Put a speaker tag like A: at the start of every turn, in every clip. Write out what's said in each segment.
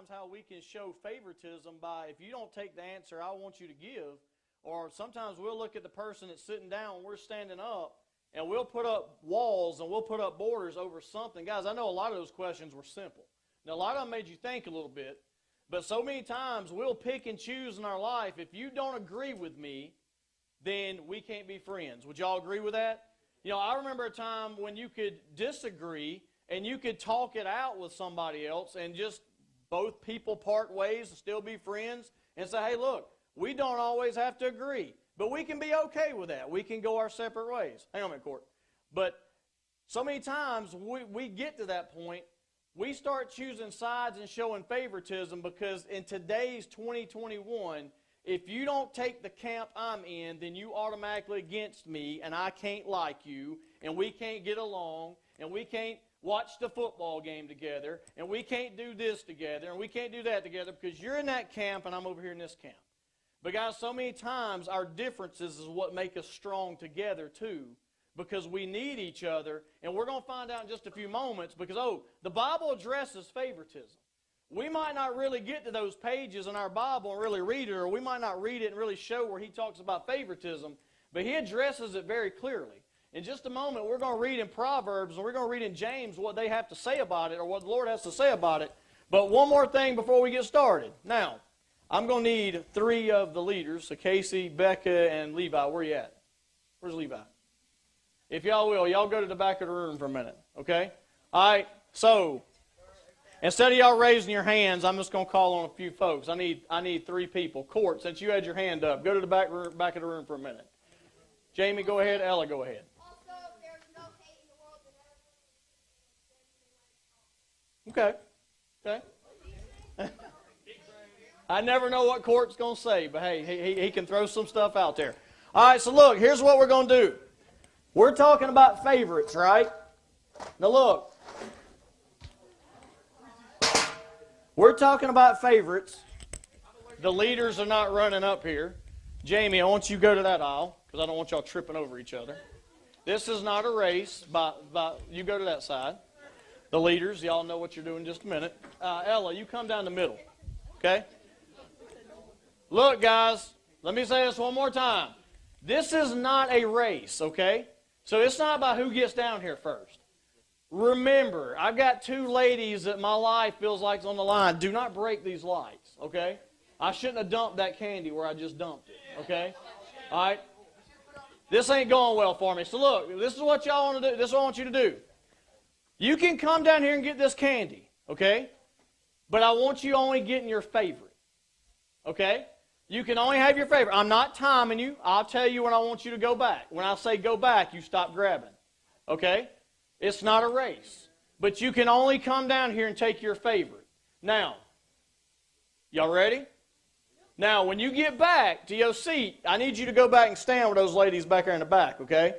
A: times how we can show favoritism by, if you don't take the answer I want you to give, or sometimes we'll look at the person that's sitting down, we're standing up, and we'll put up walls and we'll put up borders over something. Guys, I know a lot of those questions were simple. Now, a lot of them made you think a little bit, but so many times we'll pick and choose in our life. If you don't agree with me, then we can't be friends. Would y'all agree with that? You know, I remember a time when you could disagree and you could talk it out with somebody else and just both people part ways and still be friends and say, hey, look, we don't always have to agree, but we can be okay with that. We can go our separate ways. Hang on a minute, Court. But so many times we get to that point, we start choosing sides and showing favoritism because in today's 2021, if you don't take the camp I'm in, then you automatically against me, and I can't like you, and we can't get along, and we can't watch the football game together, and we can't do this together, and we can't do that together because you're in that camp and I'm over here in this camp. But guys, so many times our differences is what make us strong together too, because we need each other, and we're going to find out in just a few moments because, the Bible addresses favoritism. We might not really get to those pages in our Bible and really read it, or we might not read it and really show where he talks about favoritism, but he addresses it very clearly. In just a moment, we're going to read in Proverbs, and we're going to read in James what they have to say about it, or what the Lord has to say about it. But one more thing before we get started. Now, I'm going to need 3 of the leaders, so Casey, Becca, and Levi. Where are you at? Where's Levi? If y'all will, y'all go to the back of the room for a minute, okay? All right, so instead of y'all raising your hands, I'm just going to call on a few folks. I need 3 people. Court, since you had your hand up, go to the back of the room for a minute. Jamie, go ahead. Ella, go ahead.
B: Also, there's no hate in the world.
A: Okay. I never know what Court's going to say, but hey, he can throw some stuff out there. All right, so look, here's what we're going to do. We're talking about favorites, right? Now look. We're talking about favorites. The leaders are not running up here. Jamie, I want you to go to that aisle because I don't want y'all tripping over each other. This is not a race. You go to that side. The leaders, y'all know what you're doing in just a minute. Ella, you come down the middle. Okay? Look, guys, let me say this one more time. This is not a race, okay? So it's not about who gets down here first. Remember, I've got 2 ladies that my life feels like is on the line. Do not break these lights, okay? I shouldn't have dumped that candy where I just dumped it, okay? All right? This ain't going well for me. So look, this is what y'all want to do. This is what I want you to do. You can come down here and get this candy, okay? But I want you only getting your favorite, okay? You can only have your favorite. I'm not timing you. I'll tell you when I want you to go back. When I say go back, you stop grabbing, okay? It's not a race. But you can only come down here and take your favorite. Now, y'all ready? Now, when you get back to your seat, I need you to go back and stand with those ladies back there in the back, okay?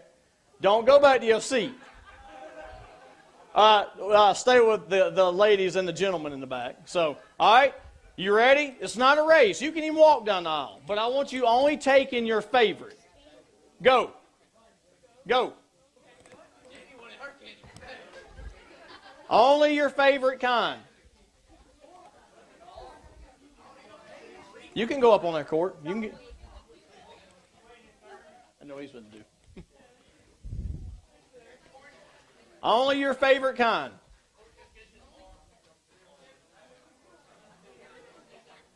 A: Don't go back to your seat. Stay with the ladies and the gentlemen in the back. So, all right? You ready? It's not a race. You can even walk down the aisle. But I want you only taking your favorite. Go. Go. Only your favorite kind. You can go up on that court. You can get. I know he's going to do. Only your favorite kind.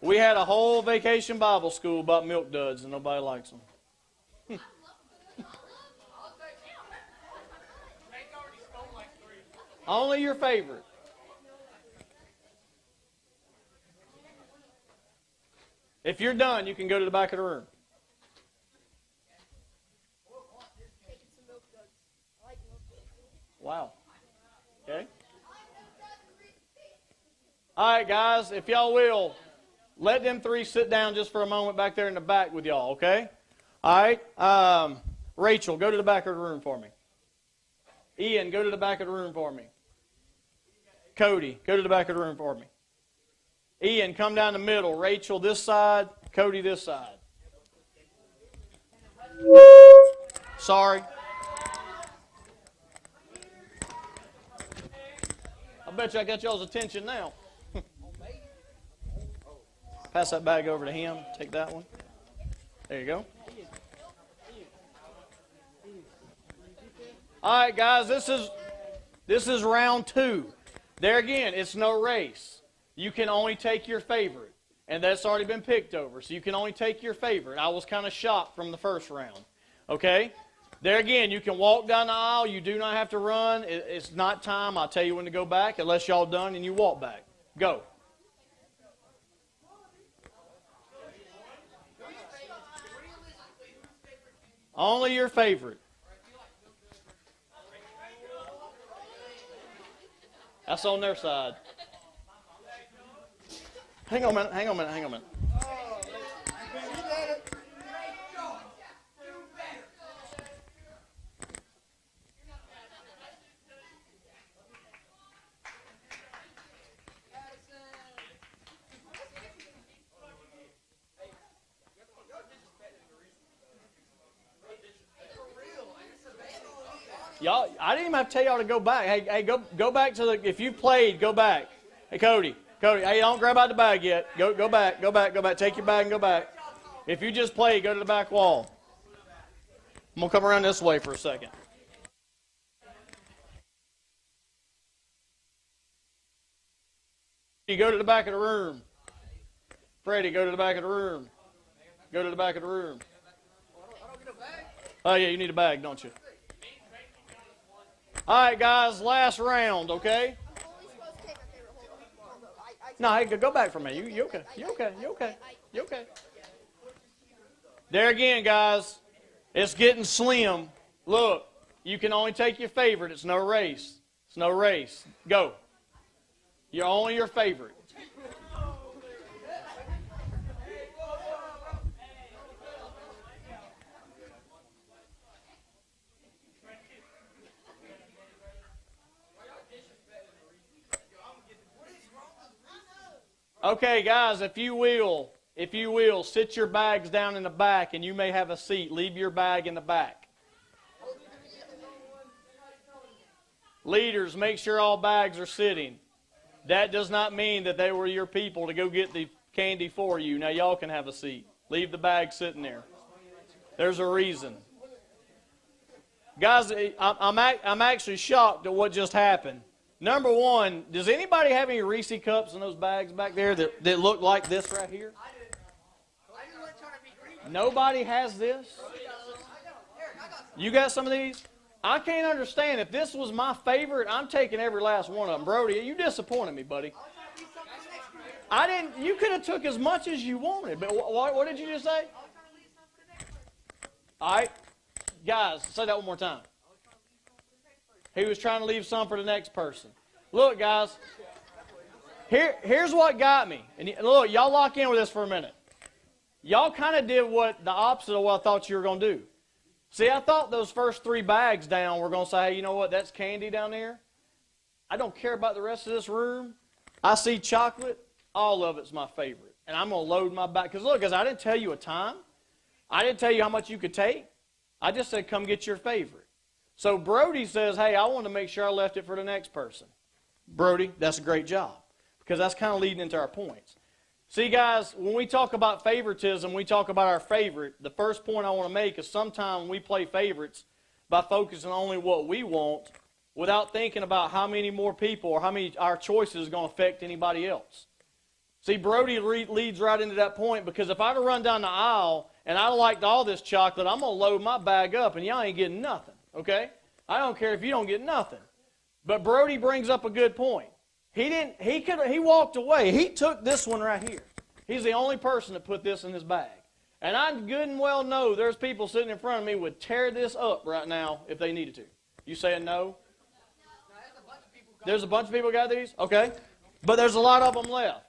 A: We had a whole vacation Bible school about milk duds, and nobody likes them. Only your favorite. If you're done, you can go to the back of the room. Wow. Okay. All right, guys, if y'all will, let them 3 sit down just for a moment back there in the back with y'all, okay? All right. Rachel, go to the back of the room for me. Ian, go to the back of the room for me. Cody, go to the back of the room for me. Ian, come down the middle. Rachel, this side. Cody, this side. Sorry. I bet you I got y'all's attention now. Pass that bag over to him. Take that one. There you go. All right, guys, this is round 2. There again, it's no race. You can only take your favorite, and that's already been picked over, so you can only take your favorite. I was kind of shocked from the first round, okay? There again, you can walk down the aisle. You do not have to run. It's not time. I'll tell you when to go back unless y'all done and you walk back. Go. Only your favorite. That's on their side. Hang on a minute. Y'all, I didn't even have to tell y'all to go back. Hey, go back to the. If you played, go back. Hey, Cody. Hey, don't grab out the bag yet. Go back. Take your bag and go back. If you just played, go to the back wall. I'm gonna come around this way for a second. You go to the back of the room. Freddie, go to the back of the room. Go to the back of the room. Oh yeah, you need a bag, don't you? All right, guys, last round, okay?
B: I'm only supposed to take my favorite. Hold on.
A: No, hey, go back for me. You okay? You okay? There again, guys, it's getting slim. Look, you can only take your favorite. It's no race. Go. You're only your favorite. Okay, guys, if you will, sit your bags down in the back, and you may have a seat. Leave your bag in the back. Leaders, make sure all bags are sitting. That does not mean that they were your people to go get the candy for you. Now, y'all can have a seat. Leave the bag sitting there. There's a reason. Guys, I'm actually shocked at what just happened. Number one, does anybody have any Reese cups in those bags back there that look like this right here? Nobody has this? You got some of these? I can't understand. If this was my favorite, I'm taking every last one of them. Brody, you disappointed me, buddy. You could have took as much as you wanted, but what did you just say? All right. Guys, say that one more time. He was trying to leave some for the next person. Look, guys, here's what got me. And look, y'all lock in with this for a minute. Y'all kind of did the opposite of what I thought you were going to do. See, I thought those first 3 bags down were going to say, hey, you know what, that's candy down there. I don't care about the rest of this room. I see chocolate. All of it's my favorite. And I'm going to load my bag. Because look, guys, I didn't tell you a time. I didn't tell you how much you could take. I just said, come get your favorite. So Brody says, hey, I want to make sure I left it for the next person. Brody, that's a great job. Because that's kind of leading into our points. See, guys, when we talk about favoritism, we talk about our favorite. The first point I want to make is sometimes we play favorites by focusing only what we want without thinking about how many more people or how many our choices are going to affect anybody else. See, Brody leads right into that point because if I'd have run down the aisle and I liked all this chocolate, I'm going to load my bag up and y'all ain't getting nothing, okay? I don't care if you don't get nothing. But Brody brings up a good point. He walked away. He took this one right here. He's the only person that put this in his bag. And I good and well know there's people sitting in front of me would tear this up right now if they needed to. You saying no? There's a bunch of people got these? Okay. But there's a lot of them left.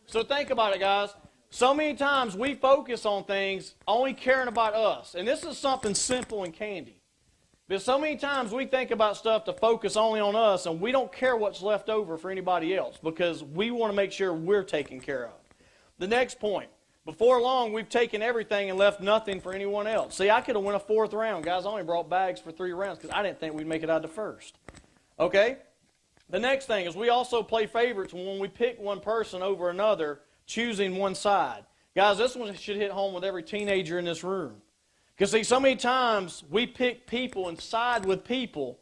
A: So think about it, guys. So many times we focus on things only caring about us. And this is something simple in candy. But so many times we think about stuff to focus only on us, and we don't care what's left over for anybody else because we want to make sure we're taken care of. The next point. Before long, we've taken everything and left nothing for anyone else. See, I could have won a 4th round. Guys, I only brought bags for 3 rounds because I didn't think we'd make it out of the first. Okay? The next thing is we also play favorites when we pick one person over another choosing one side. Guys, this one should hit home with every teenager in this room. Because see, so many times we pick people and side with people,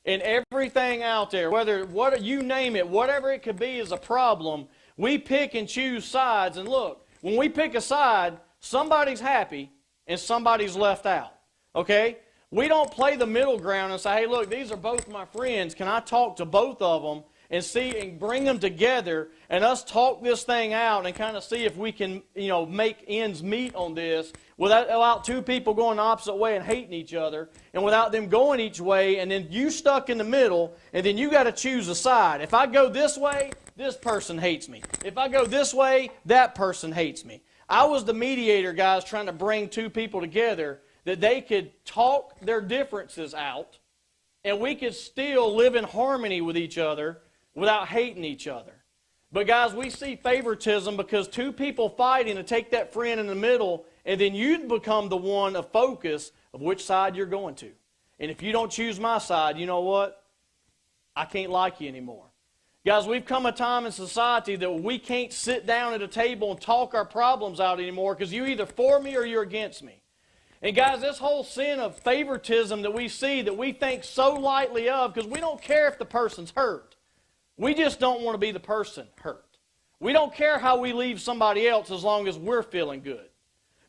A: and everything out there, you name it, whatever it could be is a problem, we pick and choose sides. And look, when we pick a side, somebody's happy and somebody's left out. Okay? We don't play the middle ground and say, hey, look, these are both my friends. Can I talk to both of them and see and bring them together and us talk this thing out and kind of see if we can, make ends meet on this without two people going the opposite way and hating each other, and without them going each way, and then you stuck in the middle, and then you got to choose a side. If I go this way, this person hates me. If I go this way, that person hates me. I was the mediator, guys, trying to bring two people together that they could talk their differences out, and we could still live in harmony with each other without hating each other. But guys, we see favoritism because two people fighting to take that friend in the middle, and then you become the one of focus of which side you're going to. And if you don't choose my side, you know what? I can't like you anymore. Guys, we've come a time in society that we can't sit down at a table and talk our problems out anymore because you're either for me or you're against me. And guys, this whole sin of favoritism that we see, that we think so lightly of, because we don't care if the person's hurt. We just don't want to be the person hurt. We don't care how we leave somebody else as long as we're feeling good.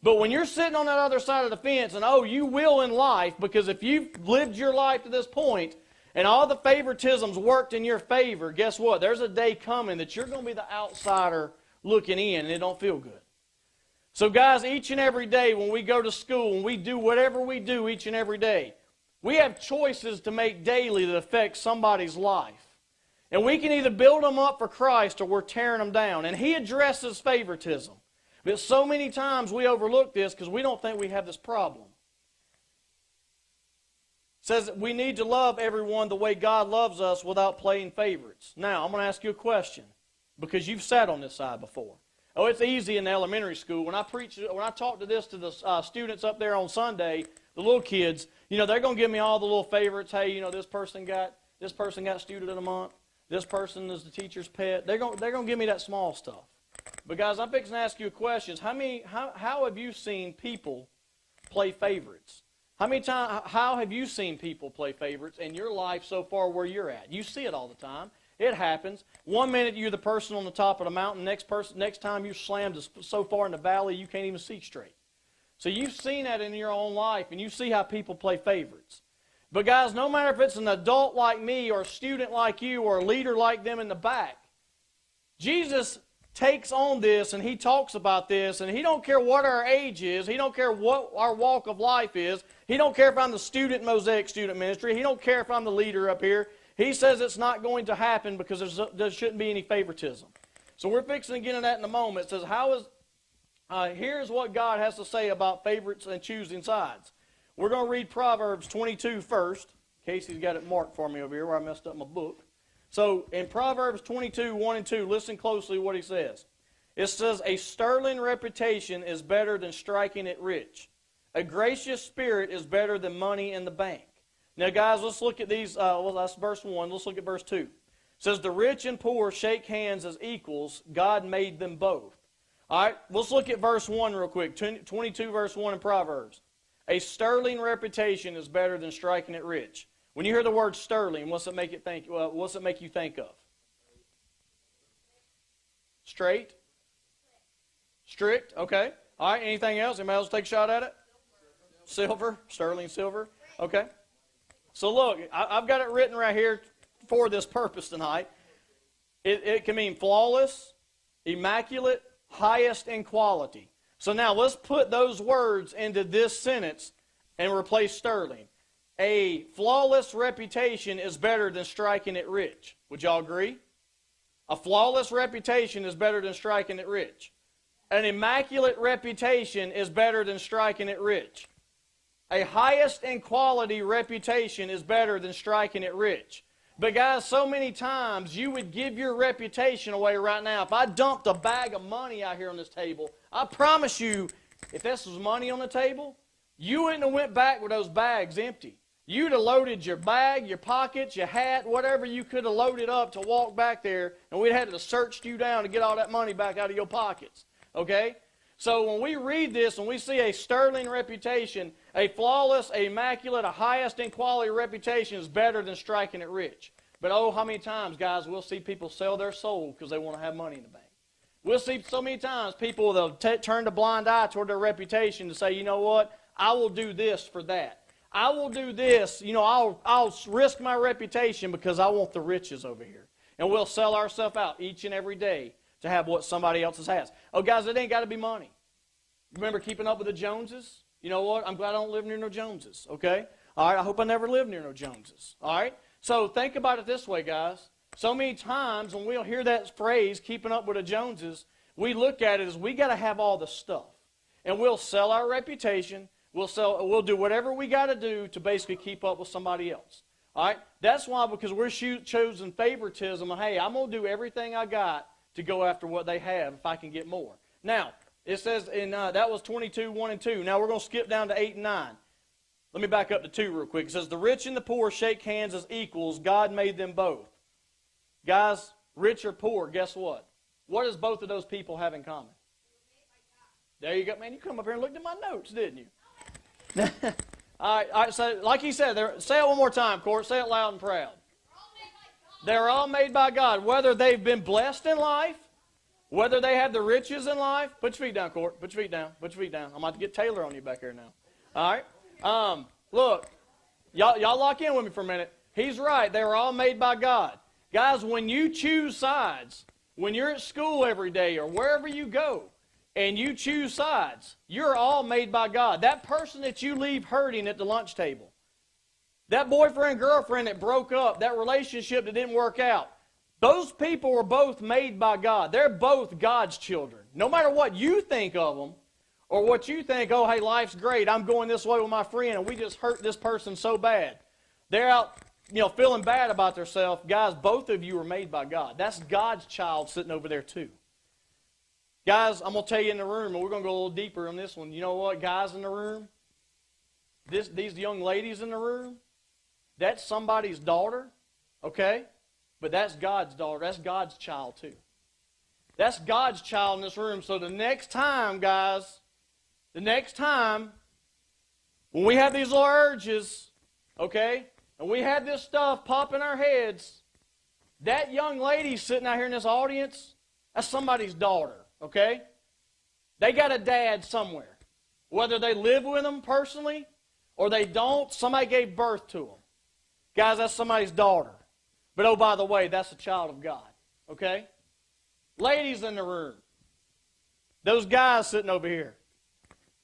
A: But when you're sitting on that other side of the fence, and you will in life, because if you've lived your life to this point, and all the favoritisms worked in your favor, guess what? There's a day coming that you're going to be the outsider looking in, and it don't feel good. So guys, each and every day when we go to school, and we do whatever we do each and every day, we have choices to make daily that affect somebody's life. And we can either build them up for Christ or we're tearing them down. And he addresses favoritism. But so many times we overlook this because we don't think we have this problem. It says that we need to love everyone the way God loves us without playing favorites. Now, I'm going to ask you a question because you've sat on this side before. Oh, it's easy in elementary school. When I talk to the students up there on Sunday, the little kids, they're going to give me all the little favorites. Hey, this person got student of the month. This person is the teacher's pet. They're going to give me that small stuff. But guys, I'm fixing to ask you a question. How have you seen people play favorites? How have you seen people play favorites in your life so far where you're at? You see it all the time. It happens. One minute you're the person on the top of the mountain. Next time you're slammed so far in the valley you can't even see straight. So you've seen that in your own life, and you see how people play favorites. But guys, no matter if it's an adult like me or a student like you or a leader like them in the back, Jesus takes on this and he talks about this, and he don't care what our age is. He don't care what our walk of life is. He don't care if I'm the student in Mosaic Student Ministry. He don't care if I'm the leader up here. He says it's not going to happen because there shouldn't be any favoritism. So we're fixing to get into that in a moment. It says, here's what God has to say about favorites and choosing sides. We're going to read Proverbs 22 first. Casey's got it marked for me over here where I messed up my book. So in Proverbs 22, 1 and 2, listen closely to what he says. It says, a sterling reputation is better than striking it rich. A gracious spirit is better than money in the bank. Now, guys, let's look at these. That's verse 1. Let's look at verse 2. It says, the rich and poor shake hands as equals. God made them both. All right, let's look at verse 1 real quick. 22, verse 1 in Proverbs. A sterling reputation is better than striking it rich. When you hear the word sterling, what's it make you think of? Straight? Strict? Okay. All right, anything else? Anybody else take a shot at it? Silver? Sterling silver? Okay. So look, I've got it written right here for this purpose tonight. It can mean flawless, immaculate, highest in quality. So now let's put those words into this sentence and replace sterling. A flawless reputation is better than striking it rich. Would y'all agree? A flawless reputation is better than striking it rich. An immaculate reputation is better than striking it rich. A highest in quality reputation is better than striking it rich. But guys, so many times you would give your reputation away right now. If I dumped a bag of money out here on this table, I promise you, if this was money on the table, you wouldn't have went back with those bags empty. You'd have loaded your bag, your pockets, your hat, whatever you could have loaded up to walk back there, and we'd had to search you down to get all that money back out of your pockets. Okay? So when we read this and we see a sterling reputation, a flawless, immaculate, a highest in quality reputation is better than striking it rich. But oh, how many times, guys, we'll see people sell their soul because they want to have money in the bank. We'll see so many times people, they'll turn a blind eye toward their reputation to say, you know what, I will do this for that. I will do this, I'll risk my reputation because I want the riches over here. And we'll sell ourselves out each and every day to have what somebody else has. Oh, guys, it ain't got to be money. Remember keeping up with the Joneses? You know what? I'm glad I don't live near no Joneses, okay? All right, I hope I never live near no Joneses, all right? So think about it this way, guys. So many times when we'll hear that phrase, keeping up with the Joneses, we look at it as we got to have all the stuff. And we'll sell our reputation. We'll do whatever we got to do to basically keep up with somebody else. All right? That's why, because we're choosing favoritism. Hey, I'm going to do everything I got to go after what they have if I can get more. Now, it says that was 22, 1 and 2. Now we're going to skip down to 8 and 9. Let me back up to 2 real quick. It says, the rich and the poor shake hands as equals. God made them both. Guys, rich or poor, guess what? What does both of those people have in common? There you go. Man, you come up here and looked at my notes, didn't you? All right, so like he said, say it one more time, Court. Say it loud and proud. They're all made by God. Whether they've been blessed in life, whether they have the riches in life. Put your feet down, Court. Put your feet down. Put your feet down. I'm about to get Taylor on you back here now. All right? Look, y'all lock in with me for a minute. He's right. They were all made by God. Guys, when you choose sides, when you're at school every day or wherever you go, and you choose sides, you're all made by God. That person that you leave hurting at the lunch table, that boyfriend, girlfriend that broke up, that relationship that didn't work out, those people were both made by God. They're both God's children. No matter what you think of them, or what you think, oh, hey, life's great, I'm going this way with my friend, and we just hurt this person so bad. They're out, feeling bad about themselves. Guys, both of you are made by God. That's God's child sitting over there too. Guys, I'm going to tell you in the room, and we're going to go a little deeper on this one. You know what, guys in the room? These young ladies in the room, that's somebody's daughter, okay? But that's God's daughter. That's God's child too. That's God's child in this room. So the next time, guys, when we have these little urges, okay, and we have this stuff pop in our heads, that young lady sitting out here in this audience, that's somebody's daughter. Okay? They got a dad somewhere. Whether they live with them personally or they don't, somebody gave birth to them. Guys, that's somebody's daughter. But oh, by the way, that's a child of God. Okay? Ladies in the room. Those guys sitting over here.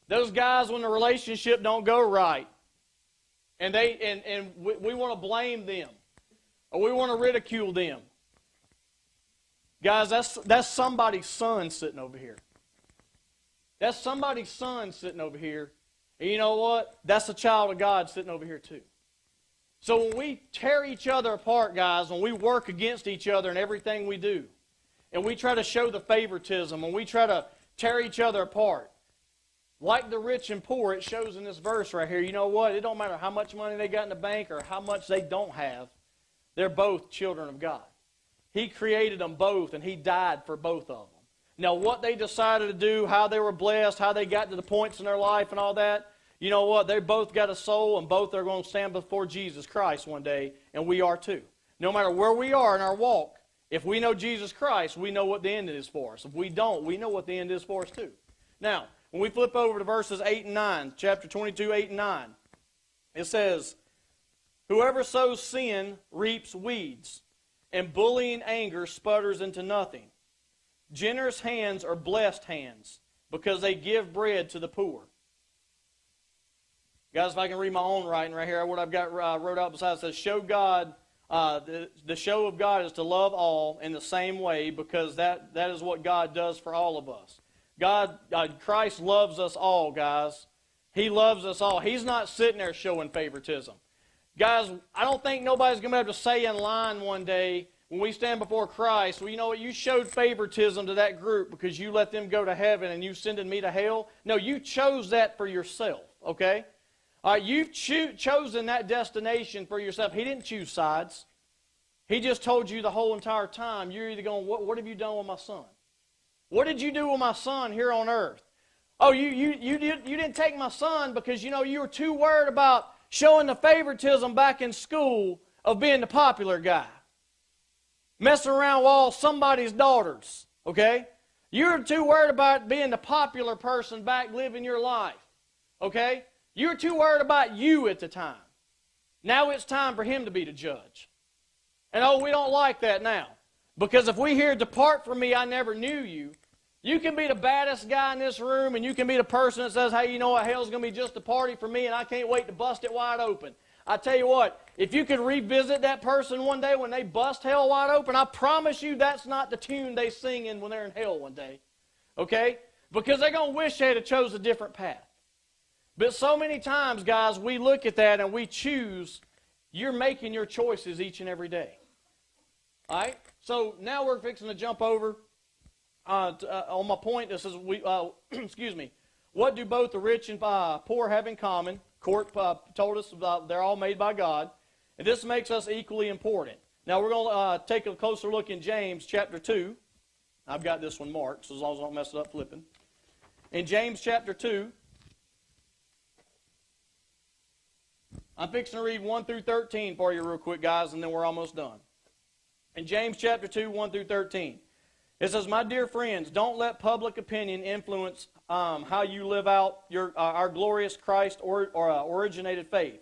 A: Those guys when the relationship don't go right. And we want to blame them. Or we want to ridicule them. Guys, that's somebody's son sitting over here. That's somebody's son sitting over here. And you know what? That's a child of God sitting over here too. So when we tear each other apart, guys, when we work against each other in everything we do, and we try to show the favoritism, and we try to tear each other apart, like the rich and poor, it shows in this verse right here, you know what? It don't matter how much money they got in the bank or how much they don't have. They're both children of God. He created them both, and He died for both of them. Now, what they decided to do, how they were blessed, how they got to the points in their life and all that, you know what? They both got a soul, and both are going to stand before Jesus Christ one day, and we are too. No matter where we are in our walk, if we know Jesus Christ, we know what the end is for us. If we don't, we know what the end is for us too. Now, when we flip over to verses 8 and 9, chapter 22, 8 and 9, it says, whoever sows sin reaps weeds, and bullying anger sputters into nothing. Generous hands are blessed hands, because they give bread to the poor. Guys, if I can read my own writing right here, what I've got wrote out beside it says, show God, the show of God is to love all in the same way, because that is what God does for all of us. Christ loves us all, guys. He loves us all. He's not sitting there showing favoritism. Guys, I don't think nobody's going to be able to say in line one day when we stand before Christ, well, you know what, you showed favoritism to that group because you let them go to heaven and you sending me to hell. No, you chose that for yourself, okay? All right, you've chosen that destination for yourself. He didn't choose sides. He just told you the whole entire time, you're either going, what have you done with my son? What did you do with my son here on earth? Oh, you didn't take my son because, you were too worried about showing the favoritism back in school of being the popular guy. Messing around with all somebody's daughters, okay? You were too worried about being the popular person back living your life, okay? You were too worried about you at the time. Now it's time for him to be the judge. And we don't like that now. Because if we hear, depart from me, I never knew you, you can be the baddest guy in this room and you can be the person that says, hey, you know what, hell's going to be just a party for me and I can't wait to bust it wide open. I tell you what, if you could revisit that person one day when they bust hell wide open, I promise you that's not the tune they sing in when they're in hell one day. Okay? Because they're going to wish they'd have chose a different path. But so many times, guys, we look at that and we choose. You're making your choices each and every day. All right? So now we're fixing to jump over on my point. This is, excuse me, what do both the rich and poor have in common? Court told us they're all made by God. And this makes us equally important. Now we're going to take a closer look in James chapter 2. I've got this one marked, so as long as I don't mess it up flipping. In James chapter 2, I'm fixing to read 1 through 13 for you real quick, guys, and then we're almost done. In James chapter 2, 1 through 13. It says, my dear friends, don't let public opinion influence how you live out our glorious Christ originated faith.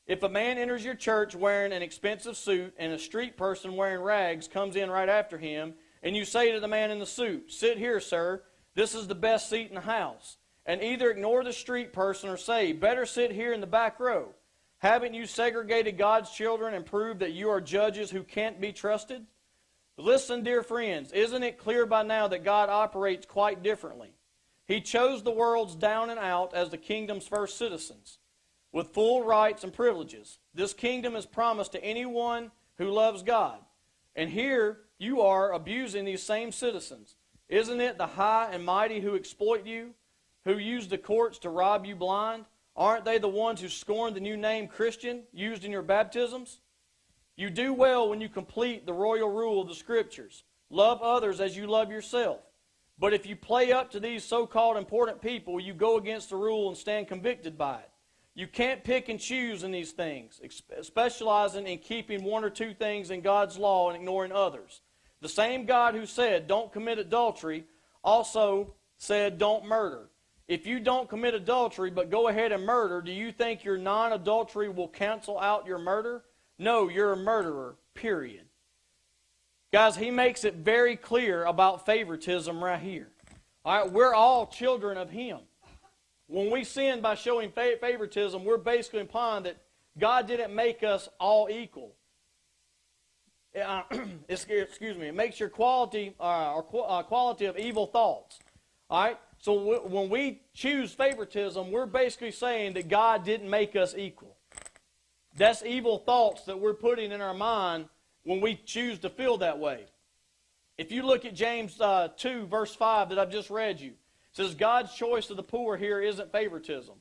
A: If a man enters your church wearing an expensive suit and a street person wearing rags comes in right after him, and you say to the man in the suit, sit here, sir, this is the best seat in the house, and either ignore the street person or say, better sit here in the back row. Haven't you segregated God's children and proved that you are judges who can't be trusted? Listen, dear friends, isn't it clear by now that God operates quite differently? He chose the world's down and out as the kingdom's first citizens, with full rights and privileges. This kingdom is promised to anyone who loves God. And here you are abusing these same citizens. Isn't it the high and mighty who exploit you, who use the courts to rob you blind? Aren't they the ones who scorn the new name Christian used in your baptisms? You do well when you complete the royal rule of the Scriptures. Love others as you love yourself. But if you play up to these so-called important people, you go against the rule and stand convicted by it. You can't pick and choose in these things, specializing in keeping one or two things in God's law and ignoring others. The same God who said, don't commit adultery, also said, don't murder. If you don't commit adultery but go ahead and murder, do you think your non-adultery will cancel out your murder? No, you're a murderer, period. Guys, he makes it very clear about favoritism right here. All right, we're all children of him. When we sin by showing favoritism, we're basically implying that God didn't make us all equal. Excuse me. It makes your quality quality of evil thoughts. All right? So when we choose favoritism, we're basically saying that God didn't make us equal. That's evil thoughts that we're putting in our mind when we choose to feel that way. If you look at James 2, verse 5 that I've just read you, it says God's choice of the poor here isn't favoritism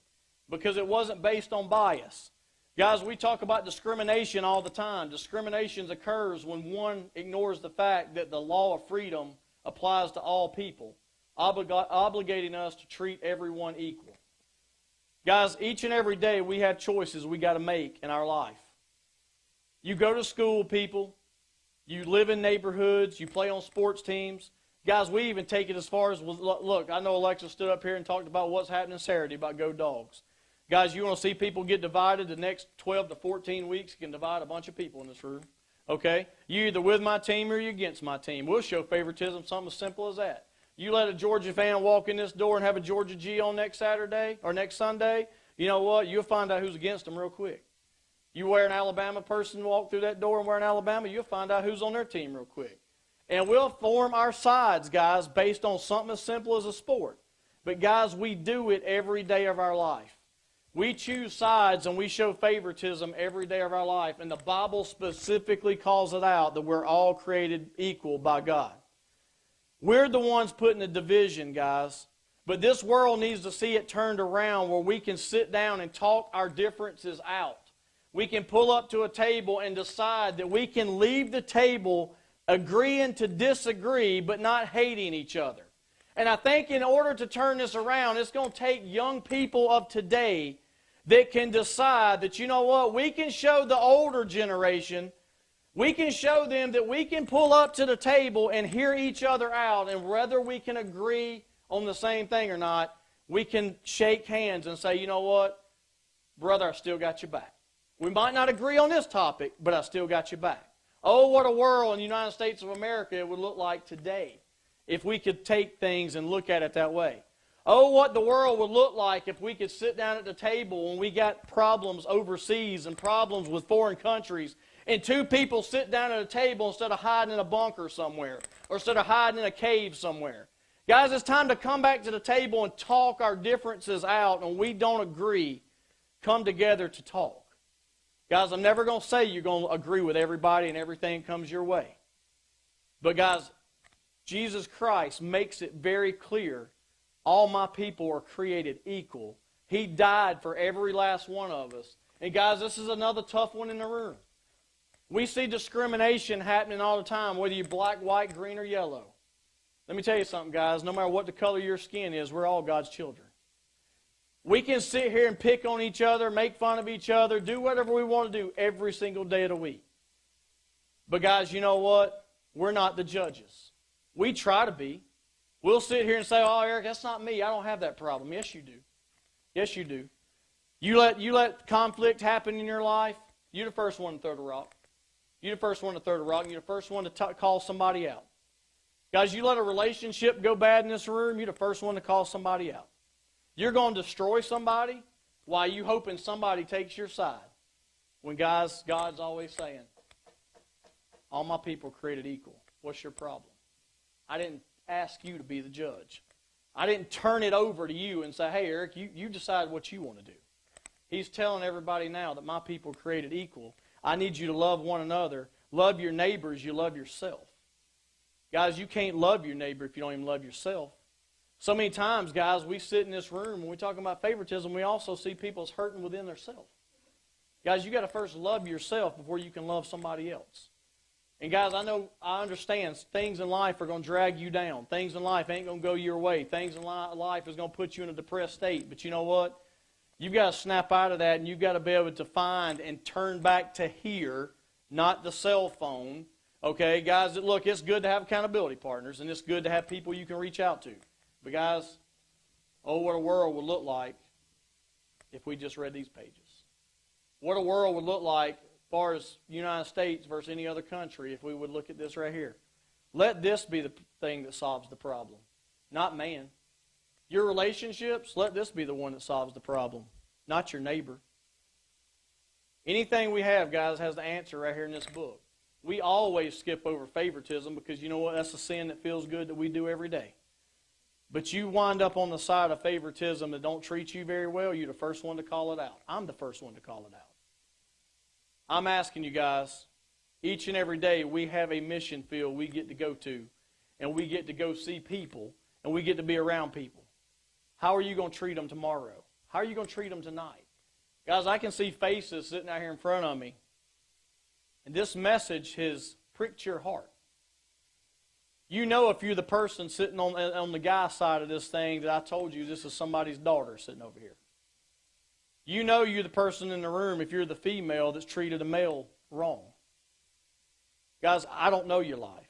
A: because it wasn't based on bias. Guys, we talk about discrimination all the time. Discrimination occurs when one ignores the fact that the law of freedom applies to all people, obligating us to treat everyone equal. Guys, each and every day we have choices we got to make in our life. You go to school, people. You live in neighborhoods. You play on sports teams. Guys, we even take it as far as, look, I know Alexa stood up here and talked about what's happening Saturday about Go Dogs. Guys, you want to see people get divided the next 12 to 14 weeks, you can divide a bunch of people in this room. Okay? You're either with my team or you're against my team. We'll show favoritism, something as simple as that. You let a Georgia fan walk in this door and have a Georgia G on next Saturday or next Sunday, you know what? You'll find out who's against them real quick. You wear an Alabama person walk through that door and wear an Alabama, you'll find out who's on their team real quick. And we'll form our sides, guys, based on something as simple as a sport. But, guys, we do it every day of our life. We choose sides and we show favoritism every day of our life. And the Bible specifically calls it out that we're all created equal by God. We're the ones putting the division, guys, But this world needs to see it turned around where we can sit down and talk our differences out. We can pull up to a table and decide that we can leave the table agreeing to disagree but not hating each other. And I think in order to turn this around, it's going to take young people of today that can decide that, you know what, we can show the older generation, we can show them that we can pull up to the table and hear each other out, and whether we can agree on the same thing or not, we can shake hands and say, you know what, brother, I still got your back. We might not agree on this topic, but I still got your back. Oh, what a world in the United States of America it would look like today if we could take things and look at it that way. Oh, what the world would look like if we could sit down at the table when we got problems overseas and problems with foreign countries, and two people sit down at a table instead of hiding in a bunker somewhere or instead of hiding in a cave somewhere. Guys, it's time to come back to the table and talk our differences out, and we don't agree, come together to talk. Guys, I'm never going to say you're going to agree with everybody and everything comes your way. But guys, Jesus Christ makes it very clear, all my people are created equal. He died for every last one of us. And guys, this is another tough one in the room. We see discrimination happening all the time, whether you're black, white, green, or yellow. Let me tell you something, guys. No matter what the color of your skin is, we're all God's children. We can sit here and pick on each other, make fun of each other, do whatever we want to do every single day of the week. But guys, you know what? We're not the judges. We try to be. We'll sit here and say, oh, Eric, that's not me. I don't have that problem. Yes, you do. Yes, you do. You let conflict happen in your life, you're the first one to throw the rock. You're the first one to throw the rock, and you're the first one to call somebody out. Guys, you let a relationship go bad in this room, you're the first one to call somebody out. You're going to destroy somebody while you hoping somebody takes your side. When, guys, God's always saying, all my people created equal. What's your problem? I didn't ask you to be the judge. I didn't turn it over to you and say, hey, Eric, you decide what you want to do. He's telling everybody now that my people created equal. I need you to love one another. Love your neighbors. You love yourself. Guys, you can't love your neighbor if you don't even love yourself. So many times, guys, we sit in this room, when we talk about favoritism, we also see people's hurting within themselves. Guys, you got to first love yourself before you can love somebody else. And guys, I understand things in life are going to drag you down. Things in life ain't going to go your way. Things in life is going to put you in a depressed state. But you know what? You've got to snap out of that, and you've got to be able to find and turn back to here, not the cell phone. Okay, guys, look, it's good to have accountability partners, and it's good to have people you can reach out to. But guys, oh, what a world would look like if we just read these pages. What a world would look like as far as the United States versus any other country if we would look at this right here. Let this be the thing that solves the problem, not man. Your relationships, let this be the one that solves the problem, not your neighbor. Anything we have, guys, has the answer right here in this book. We always skip over favoritism because you know what? That's a sin that feels good that we do every day. But you wind up on the side of favoritism that don't treat you very well, you're the first one to call it out. I'm the first one to call it out. I'm asking you guys, each and every day we have a mission field we get to go to, and we get to go see people, and we get to be around people. How are you going to treat them tomorrow? How are you going to treat them tonight? Guys, I can see faces sitting out here in front of me, and this message has pricked your heart. You know if you're the person sitting on the guy's side of this thing that I told you this is somebody's daughter sitting over here. You know you're the person in the room if you're the female that's treated a male wrong. Guys, I don't know your life.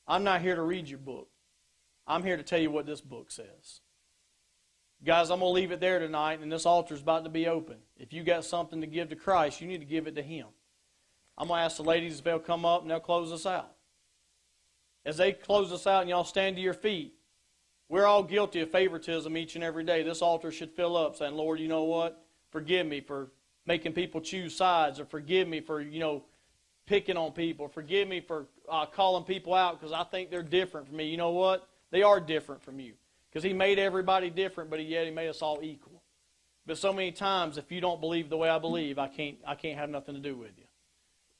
A: I'm not here to read your book. I'm here to tell you what this book says. Guys, I'm going to leave it there tonight, and this altar's about to be open. If you got something to give to Christ, you need to give it to Him. I'm going to ask the ladies if they'll come up, and they'll close us out. As they close us out and y'all stand to your feet, we're all guilty of favoritism each and every day. This altar should fill up saying, Lord, you know what? Forgive me for making people choose sides, or forgive me for, picking on people. Forgive me for calling people out because I think they're different from me. You know what? They are different from you because He made everybody different, but yet He made us all equal. But so many times, if you don't believe the way I believe, I can't have nothing to do with you.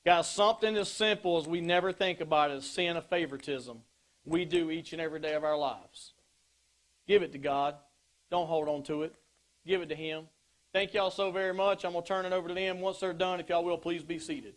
A: Guys, something as simple as we never think about as sin of favoritism, we do each and every day of our lives. Give it to God. Don't hold on to it. Give it to Him. Thank y'all so very much. I'm going to turn it over to them. Once they're done, if y'all will, please be seated.